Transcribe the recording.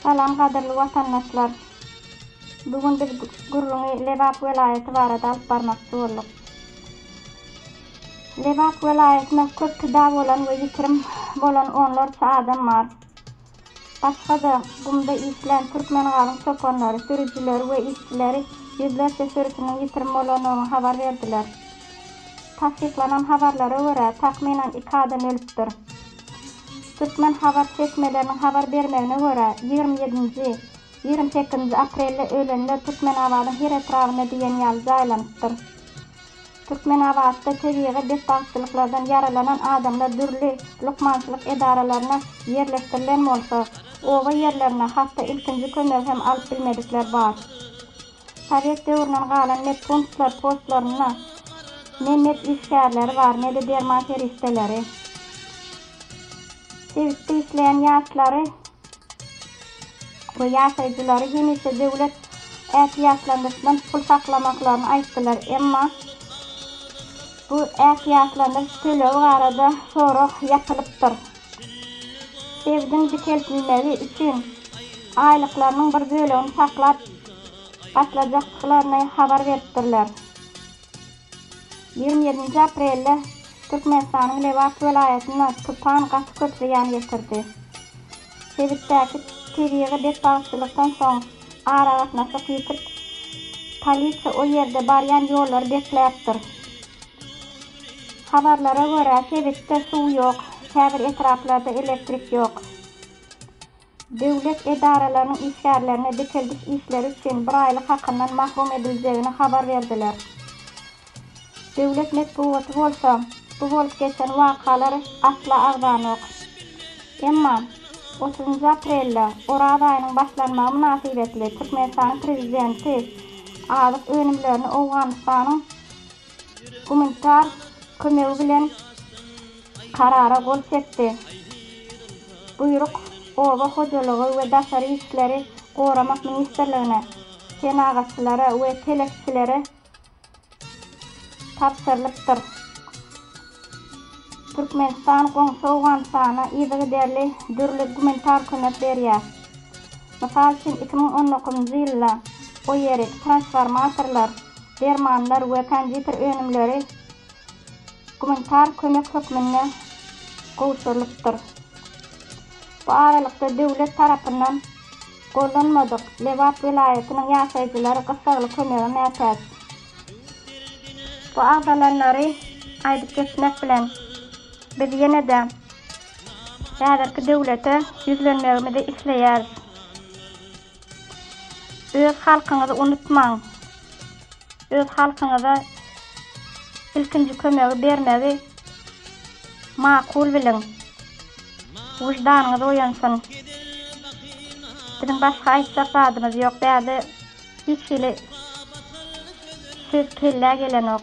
Salam kaderli vatandaşlar. Bugün biz Gurrungy Lebap velayeti barada alyp barmakçy bolduk. Lebap velayetinde köp kida bolan we ýitirim bolan onlarça adam bar. Başga-da bunda işlen türkmen galyň çokonlary, sürüjileri we işçileri ýüzlerçe sürüsiniň ýitirim bolanyny habar berdiler. Tasdiklanan habarlara görä takminan 2 adam ölüpdir. Türkmen habar çeşmelerinin habar bermegine görä 27-nji 28-nji aprelde ölenler Türkmenabadyň her etrawyna diýen ýaly jaýlanypdyr. Türkmenabadda tebigy betbaşçylyklardan yaralanan adamlar dürli lukmançylyk edaralaryna yerleşdirilen bolsa, oba yerlerine hatda ilkinji kömek hem alyp bilmedikler bar. Sovet döwründen galan medpunktlar postlaryna ne med işgärleri bar, ne de derman feristeleri. Sevitde işleyen ýaşlary we ýaşaýjylary hemişe döwlet ähtiýatlandyryşyndan pul saklamaklaryny aýtdylar, emma bu ähtiýatlandyryş tölebi garada sorak ýapylypdyr. Sevdin dikeltilmegi üçin aýlyklarynyň bir bölegini saklap başlajaklaryny habar beripdirler. 27 aprelde Türkmenistanyň Lebap welaýatyna Tupan gaty köprü ýany getirdi. Sevitdäki tebigy betbaşçylykdan soň aragatnaşyk ýitip polisiýa o ýerde barýan ýolları bekläpdir. Habarlara görä Sevitde suw ýok, käbir etraplarda elektrik ýok. Döwlet edaralarynyň işgärlerine dikildiş işleri üçin bir aýlyk hakyndan mahrum ediljegini habar berdiler. Döwlet medeniýeti bolsa, bu bolup geçen wakalary asla agdanok. Emma 30 aprelde Orad aýynyň başlanmagy münasibetli Türkmenistan prezidenti alyp önümlerini Awganystanyň humanitar kömegi bilen karara gol çekdi. Buyruk oba hojalygy we daşary işleri goramak ministerligine, senagatçylary we telekçilere tapşyrylypdyr. Türkmenistan goňşy Awganystana ýygy derli dürli humanitar kömek berýär. Mysal üçin 2019-njy ýylda o ýere transformatorlar, dermanlar we kompýuter önümleri humanitar kömek hökmüne gowşurylypdyr. Bu aralykda döwlet tarapyndan gollanmadyk Lebap welaýatynyň ýaşaýjylary gysagyly kömege mätäç. Bu agdalanlary aýdyp geçmek bilen biz ýene-de häzirki döwlete ýüzlenmegimizde işleýär. Öz halkyňyzy unutmaň. Öz halkyňyza ilkinji kömegi bermegi makul bilen. Wujdanýyňyz oýansyn. Bizim başga aýtjak zadymyz ýok, bäde hiç söz kelle gelenok.